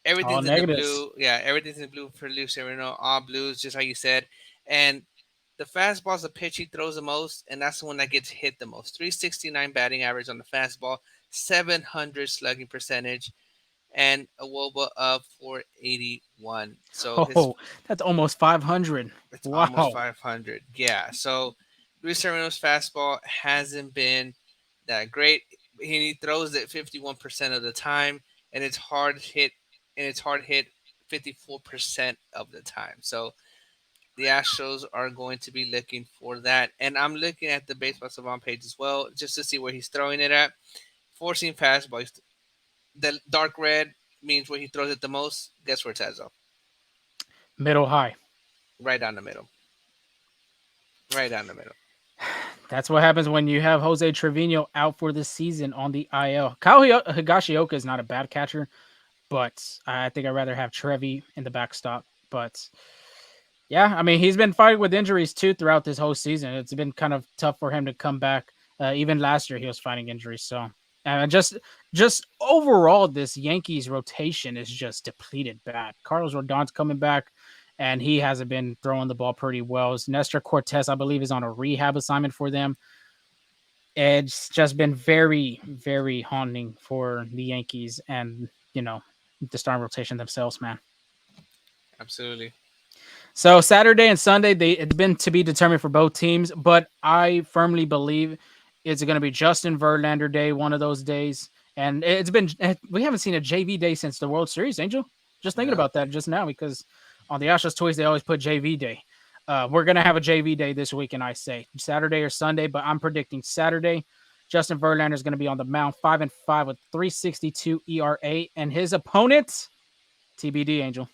everything's in the
negatives.
blue. Yeah, everything's in the blue for Luis Severino. All blues, just how you said. And the fastball's the pitch he throws the most, and that's the one that gets hit the most. 369 batting average on the fastball, 700 slugging percentage, and a WOBA of 481. So his
Oh, that's almost 500.
it's almost
Wow.
500. Yeah. So Luis Severino's fastball hasn't been that great. He throws it 51% of the time, and it's hard hit, 54% of the time. So the Astros are going to be looking for that. And I'm looking at the Baseball Savant page as well, just to see where he's throwing it at. 14 fastball. The dark red means where he throws it the most. Guess where it's at, though?
Middle high.
Right down the middle. Right down the middle.
That's what happens when you have Jose Trevino out for the season on the IL. Kyle Higashioka is not a bad catcher, but I think I'd rather have Trevi in the backstop. But yeah, I mean, he's been fighting with injuries too throughout this whole season. It's been kind of tough for him to come back. Even last year, he was fighting injuries. So, just overall, this Yankees rotation is just depleted bad. Carlos Rodon's coming back, and he hasn't been throwing the ball pretty well. Nestor Cortez, I believe, is on a rehab assignment for them. It's just been very, very haunting for the Yankees and the starting rotation themselves, man.
Absolutely.
So Saturday and Sunday, it's been to be determined for both teams, but I firmly believe it's going to be Justin Verlander Day, one of those days. And we haven't seen a JV Day since the World Series, Angel. Just thinking
Yeah.
about that just now because on the Astros toys they always put JV Day. We're gonna have a JV Day this weekend, I say Saturday or Sunday, but I'm predicting Saturday. Justin Verlander is going to be on the mound, 5-5 with 3.62 ERA, and his opponent, TBD, Angel.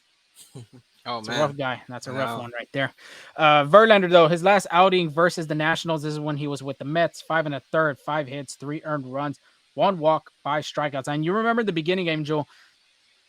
Oh
It's a
man.
rough guy. That's a rough
No.
one right there. Verlander, though, his last outing versus the Nationals, this is when he was with the Mets, 5 1/3, 5 hits, 3 earned runs, 1 walk, 5 strikeouts. And you remember the beginning game, Joel,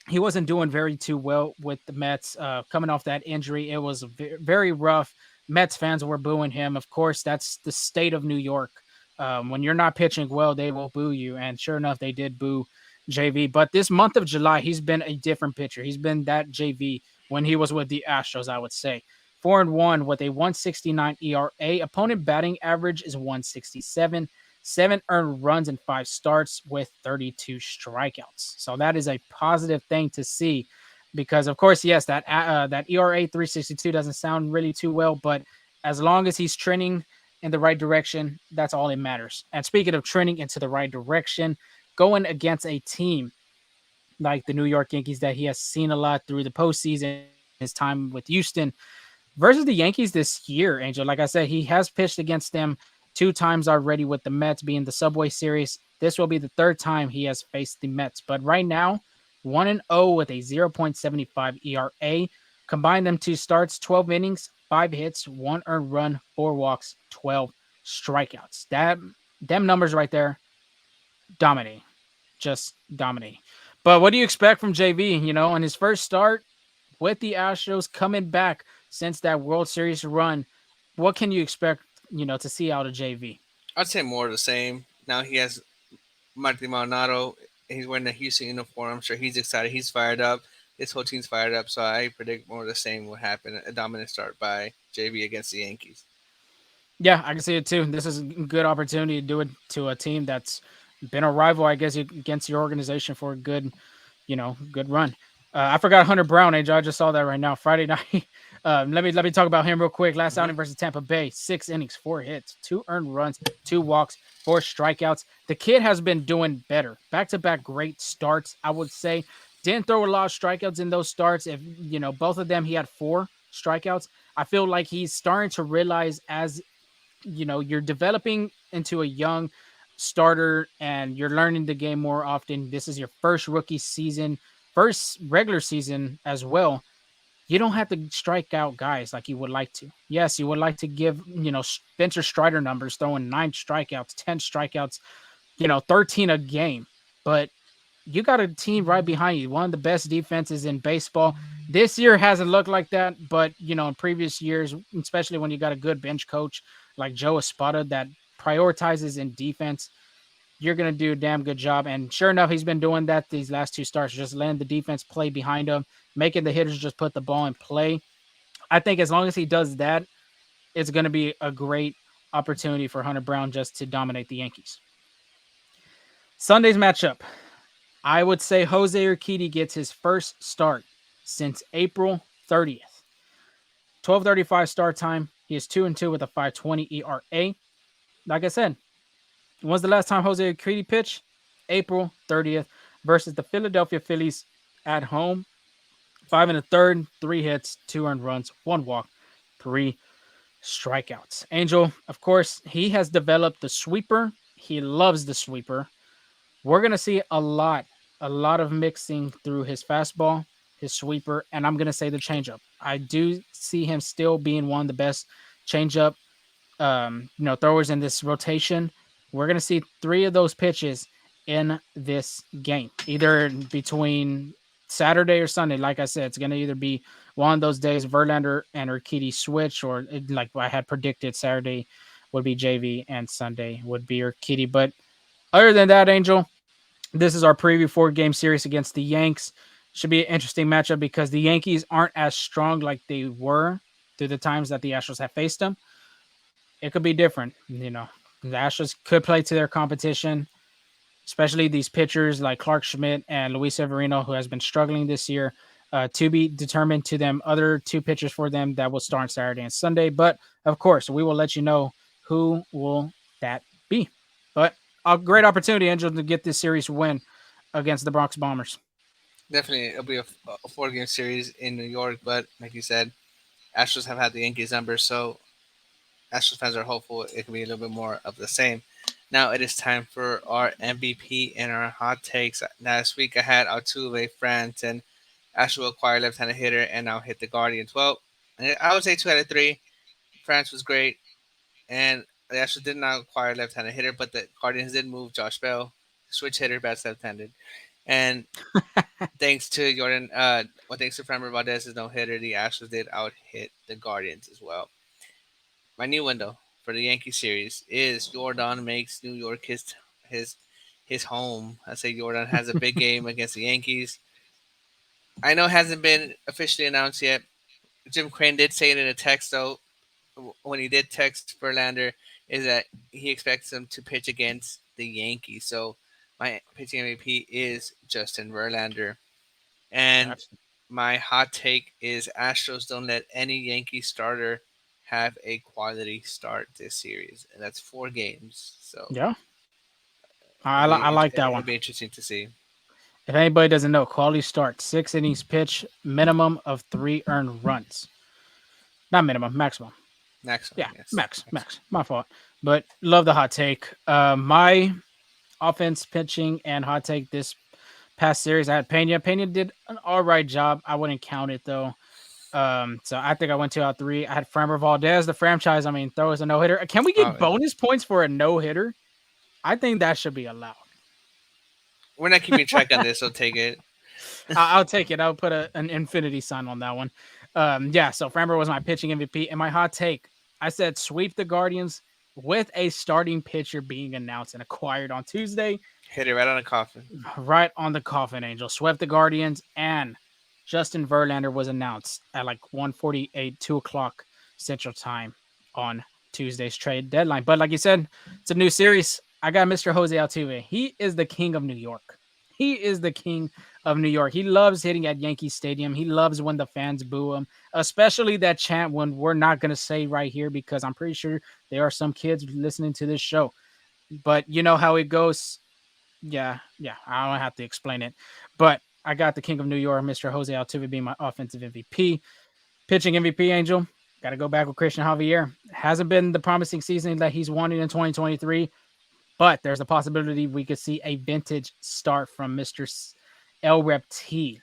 he wasn't doing very too well with the Mets. Coming off that injury, it was very rough. Mets fans were booing him. Of course, that's the state of New York. When you're not pitching well, they will boo you. And sure enough, they did boo JV. But this month of July, he's been a different pitcher. He's been that JV when he was with the Astros, I would say. 4-1 with a 169 ERA. Opponent batting average is 167. 7 earned runs in 5 starts with 32 strikeouts. So that is a positive thing to see, because of course, yes, that ERA 362 doesn't sound really too well, but as long as he's trending in the right direction, that's all that matters. And speaking of trending into the right direction, going against a team like the New York Yankees that he has seen a lot through the postseason in his time with Houston versus the Yankees this year, Angel. Like I said, he has pitched against them 2 times already, with the Mets being the Subway Series. This will be the third time he has faced the Mets. But right now, 1-0 with a 0.75 ERA. Combine them 2 starts, 12 innings, 5 hits, 1 earned run, 4 walks, 12 strikeouts. Them numbers right there, dominating, just dominating. But what do you expect from JV? On his first start with the Astros, coming back since that World Series run, what can you expect, to see out of JV?
I'd say more of the same. Now he has Martin Maldonado. He's wearing the Houston uniform. I'm sure he's excited. He's fired up. This whole team's fired up. So I predict more of the same will happen. A dominant start by JV against the Yankees.
Yeah, I can see it too. This is a good opportunity to do it to a team that's been a rival, I guess, against your organization for a good run. I forgot Hunter Brown, Angel. I just saw that right now. Friday night. Let me talk about him real quick. Last
Hmm.
outing versus Tampa Bay, 6 innings, 4 hits, 2 earned runs, 2 walks, 4 strikeouts. The kid has been doing better. Back to back great starts, I would say. Didn't throw a lot of strikeouts in those starts. If both of them, he had 4 strikeouts. I feel like he's starting to realize, as you're developing into a young starter and you're learning the game more often. This is your first rookie season, first regular season as well. You don't have to strike out guys like you would like to. Yes, you would like to give, Spencer Strider numbers, throwing 9 strikeouts, 10 strikeouts, 13 a game. But you got a team right behind you, one of the best defenses in baseball. This year hasn't looked like that, but in previous years, especially when you got a good bench coach like Joe Espada that prioritizes in defense, you're gonna do a damn good job. And sure enough, he's been doing that these last 2 starts, just letting the defense play behind him, making the hitters just put the ball in play. I think as long as he does that, it's gonna be a great opportunity for Hunter Brown just to dominate the Yankees. Sunday's matchup, I would say Jose Urquidy gets his first start since April 30th. 12:35 start time. He is 2-2 with a 5.20 ERA. Like I said, when's the last time Jose Urquidy pitched? April 30th versus the Philadelphia Phillies at home. 5 and a third, 3 hits, 2 earned runs, 1 walk, 3 strikeouts. Angel, of course, he has developed the sweeper. He loves the sweeper. We're gonna see a lot of mixing through his fastball, his sweeper, and I'm gonna say the changeup. I do see him still being one of the best changeup, throwers in this rotation. We're gonna see 3 of those pitches in this game, either between Saturday or Sunday. Like I said, it's gonna either be one of those days Verlander and Urquidy switch, or like I had predicted, Saturday would be JV and Sunday would be Urquidy. But other than that, Angel, this is our preview 4 game series against the Yanks. Should be an interesting matchup because the Yankees aren't as strong like they were through the times that the Astros have faced them. It could be different. The Astros could play to their competition, especially these pitchers like Clark Schmidt and Luis Severino, who has been struggling this year. To be determined to them, other 2 pitchers for them that will start Saturday and Sunday. But of course, we will let you know who will that be. But a great opportunity, Angel, to get this series win against the Bronx Bombers.
Definitely, it'll be a 4 game series in New York. But like you said, Astros have had the Yankees number, so Astros fans are hopeful it can be a little bit more of the same. Now it is time for our MVP and our hot takes. Last week I had Altuve, France, and Astro acquired left-handed hitter, and now hit the Guardians. Well, I would say 2 out of 3. France was great, and the Astros did not acquire left-handed hitter, but the Guardians did move Josh Bell, switch hitter, best left-handed, and thanks to thanks to Framber Valdez's no hitter, the Astros did out hit the Guardians as well. My new window for the Yankee series is Jordan makes New York his his home. I say Jordan has a big game against the Yankees. I know it hasn't been officially announced yet. Jim Crane did say it in a text though when he did text Verlander is that he expects him to pitch against the Yankees. So my pitching MVP is Justin Verlander. And
Gotcha.
my hot take is Astros don't let any Yankee starter have a quality start this series, and that's 4 games. So
Yeah, I like that
it'll
one.
be interesting to see.
If anybody doesn't know, quality start, 6 innings pitch, minimum of 3 earned runs. Not minimum, maximum.
Maximum,
Yeah,
yes,
max,
maximum.
max. My fault. But love the hot take. My offense, pitching, and hot take this past series, I had Pena. Pena did an all right job. I wouldn't count it though. So I think I went 2 out of 3. I had Framber Valdez, the franchise. I mean, throw us a no hitter. Can we
Oh
get
yeah,
bonus points for a no hitter? I think that should be allowed.
we're not keeping track on this, so take it.
I'll take it. I'll put an infinity sign on that one. Yeah. So Framber was my pitching MVP, and my hot take. I said sweep the Guardians with a starting pitcher being announced and acquired on Tuesday.
Hit it right on the coffin.
Right on the coffin, Angel. Swept the Guardians, and Justin Verlander was announced at like 1:48, 2 o'clock Central Time on Tuesday's trade deadline. But like you said, it's a new series. I got Mr. Jose Altuve. He is the king of New York. He is the king of New York. He loves hitting at Yankee Stadium. He loves when the fans boo him, especially that chant when we're not going to say right here because I'm pretty sure there are some kids listening to this show. But you know how it goes. Yeah. I don't have to explain it. But I got the King of New York, Mr. Jose Altuve, being my offensive MVP. Pitching MVP, Angel. Got to go back with Christian Javier. Hasn't been the promising season that he's wanted in 2023, but there's a possibility we could see a vintage start from Mr. El Rep T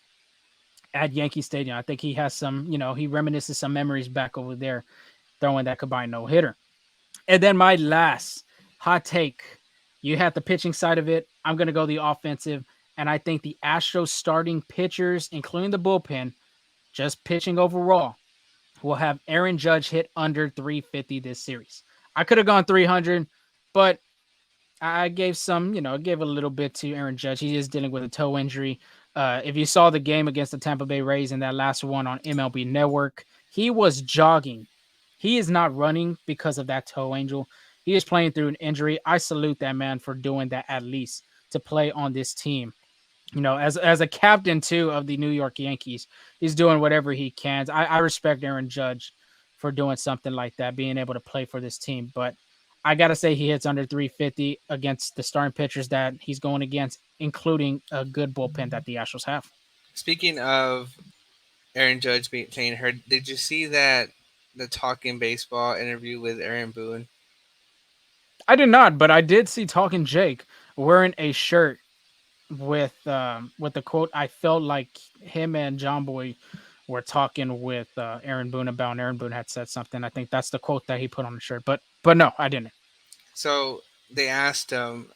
at Yankee Stadium. I think he has some, he reminisces some memories back over there throwing that combined no hitter. And then my last hot take. You had the pitching side of it. I'm going to go the offensive. And I think the Astros starting pitchers, including the bullpen, just pitching overall, will have Aaron Judge hit under 350 this series. I could have gone 300, but I gave some, I gave a little bit to Aaron Judge. He is dealing with a toe injury. If you saw the game against the Tampa Bay Rays in that last one on MLB Network, he was jogging. He is not running because of that toe, Angel. He is playing through an injury. I salute that man for doing that at least to play on this team. As a captain too of the New York Yankees, he's doing whatever he can. I respect Aaron Judge for doing something like that, being able to play for this team. But I gotta say he hits under 350 against the starting pitchers that he's going against, including a good bullpen that the Astros have.
Speaking of Aaron Judge playing hurt, did you see that the Talking Baseball interview with Aaron Boone?
I did not, but I did see Talking Jake wearing a shirt with the quote. I felt like him and John Boy were talking with Aaron Boone about. And Aaron Boone had said something. I think that's the quote that he put on the shirt. But no, I didn't.
So they asked him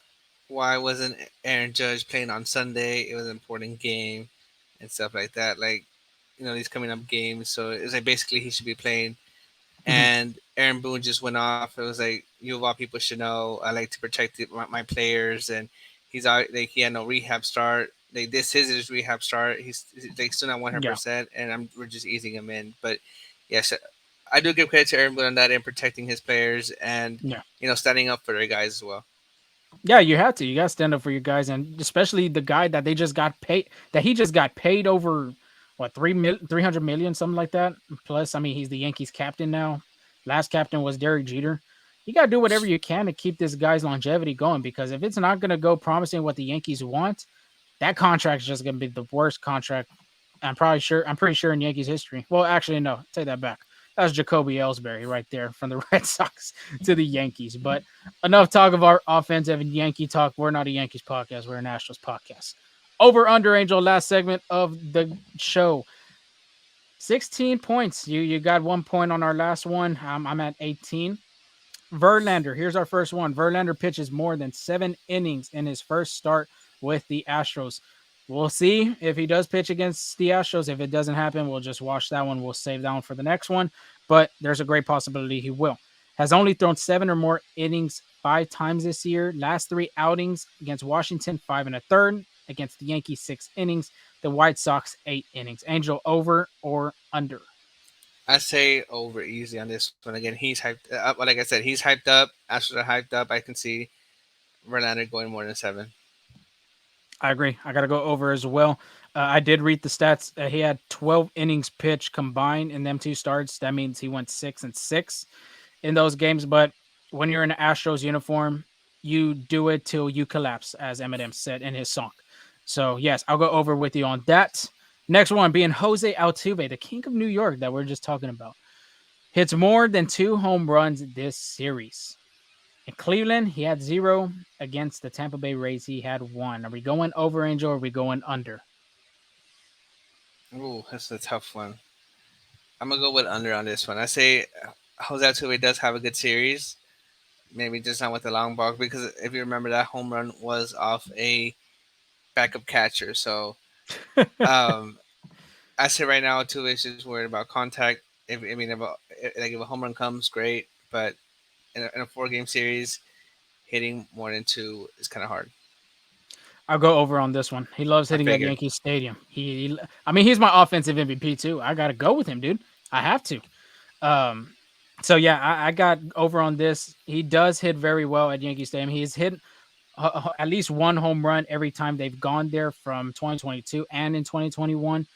why wasn't Aaron Judge playing on Sunday? It was an important game and stuff like that. Like, these coming up games. So it's like basically he should be playing.
Mhm.
And Aaron Boone just went off. It was like, you of all people should know, I like to protect my players. And he's out, like, he had no rehab start. Like, this is his rehab start. He's like still not
Yeah,
100%. And we're just easing him in. But yes, I do give credit to Aaron Boone on that and protecting his players and,
yeah.
standing up for their guys as well.
Yeah, you have to. You got to stand up for your guys, and especially the guy that they just got paid. That he just got paid over what 300 million, something like that. Plus, I mean, he's the Yankees captain now. Last captain was Derek Jeter. You got to do whatever you can to keep this guy's longevity going because if it's not going to go promising what the Yankees want, that contract is just going to be the worst contract. I'm pretty sure in Yankees history. Well, actually, no, take that back. That's Jacoby Ellsbury right there from the Red Sox to the Yankees. But enough talk of our offensive and Yankee talk. We're not a Yankees podcast. We're a Nationals podcast. Over under Angel, last segment of the show. 16 points. You got 1 point on our last one. I'm at 18. Verlander, here's our first one. Verlander pitches more than 7 innings in his first start with the Astros. We'll see if he does pitch against the Astros. If it doesn't happen, we'll just watch that one. We'll save that one for the next one. But there's a great possibility he will. Has only thrown 7 or more innings 5 times this year. Last 3 outings against Washington, 5 1/3. Against the Yankees, 6 innings. The White Sox, 8 innings. Angel, over or under?
I say over easy on this one. Again, he's hyped up. Like I said, he's hyped up. Astros are hyped up. I can see Verlander going more than 7.
I agree. I got to go over as well. I did read the stats. He had 12 innings pitched combined in them two starts. That means he went 6-6 in those games. But when you're in an Astros uniform, you do it till you collapse, as Eminem said in his song. So, yes, I'll go over with you on that. Next one being Jose Altuve, the king of New York that we're just talking about. Hits more than 2 home runs this series. In Cleveland, he had 0. Against the Tampa Bay Rays, he had 1. Are we going over, Angel, or are we going under?
Ooh, that's a tough one. I'm gonna go with under on this one. I say Jose Altuve does have a good series. Maybe just not with the long ball because if you remember that home run was off a backup catcher. So um, I say right now Altuve is just worried about contact. If I mean if a home run comes, great. But in a 4 game series, hitting more than 2 is kind of hard.
I'll go over on this one. He loves
I
hitting at
figured.
Yankee Stadium. I mean, he's my offensive MVP too. I got to go with him, dude. I have to. Um, so yeah, I got over on this. He does hit very well at Yankee Stadium. He's hit at least 1 home run every time they've gone there from 2022 and in 2021.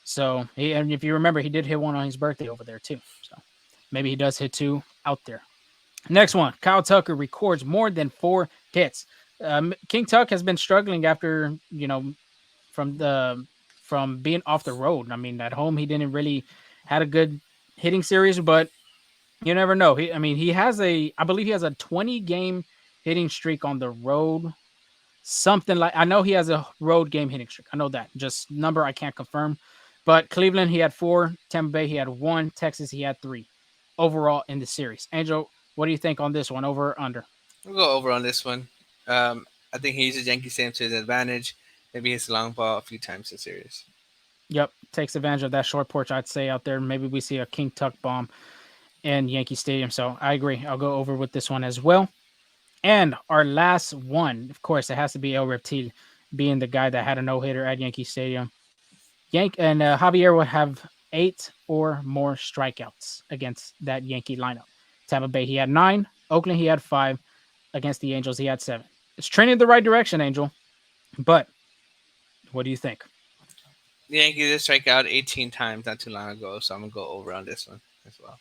So and if you remember, he did hit one on his birthday over there too. So maybe he does hit 2 out there. Next one, Kyle Tucker records more than 4 hits. King Tuck has been struggling after from the from being off the road. I mean, at home he didn't really had a good hitting series, but you never know. He has I believe he has a 20 game hitting streak on the road. Something like, I know he has a road game hitting streak. I know that. Just number I can't confirm. But Cleveland he had 4, Tampa Bay he had 1, Texas he had 3 overall in the series. Angel, what do you think on this one? Over or under?
We'll go over on this one. I think he uses Yankee Stadium to his advantage. Maybe hits the long ball a few times this series.
Yep, takes advantage of that short porch. I'd say out there. Maybe we see a King Tuck bomb in Yankee Stadium. So I agree. I'll go over with this one as well. And our last one, of course, it has to be El Reptil, being the guy that had a no hitter at Yankee Stadium. Javier would have 8 or more strikeouts against that Yankee lineup. Tampa Bay he had 9. Oakland he had 5. Against the Angels he had 7. It's trending the right direction, Angel. But what do you think?
The Yankees did strike out 18 times not too long ago, so I'm gonna go over on this one as well.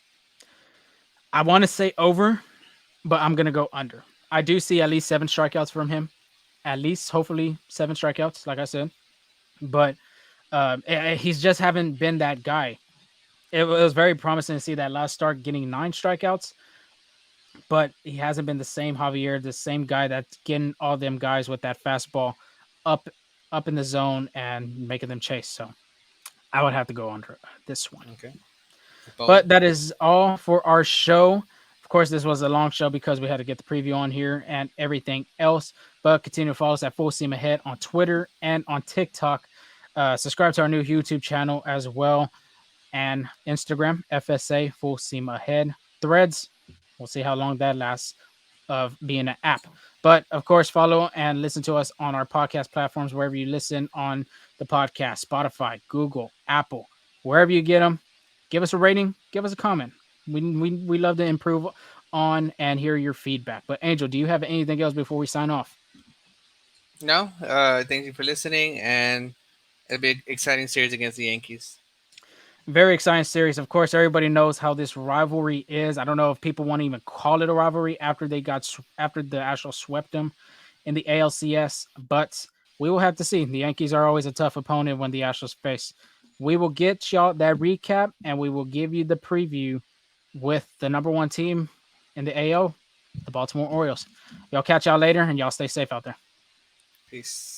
I want to say over, but I'm gonna go under. I do see at least 7 strikeouts from him. At least, hopefully, 7 strikeouts, like I said. But he's just haven't been that guy. It was very promising to see that last start getting 9 strikeouts, but he hasn't been the same Javier, the same guy that's getting all them guys with that fastball up up in the zone and making them chase. So I would have to go under this one.
Okay.
But
Bold.
that is all for our show. Of course, this was a long show because we had to get the preview on here and everything else. But continue to follow us at Full Steam Ahead on Twitter and on TikTok. Subscribe to our new YouTube channel as well, and Instagram, FSA Full Steam Ahead. Threads, we'll see how long that lasts of being an app. But of course, follow and listen to us on our podcast platforms, wherever you listen on the podcast, Spotify, Google, Apple, wherever you get them. Give us a rating, give us a comment. We love to improve on and hear your feedback. But Angel, do you have anything else before we sign off?
No, thank you for listening, and it'll be an exciting series against the Yankees.
Very exciting series. Of course, everybody knows how this rivalry is. I don't know if people want to even call it a rivalry after after the Astros swept them in the ALCS, but we will have to see. The Yankees are always a tough opponent when the Astros face. We will get y'all that recap, and we will give you the preview with the number 1 team in the AL, the Baltimore Orioles. Y'all catch y'all later, and y'all stay safe out there.
Peace.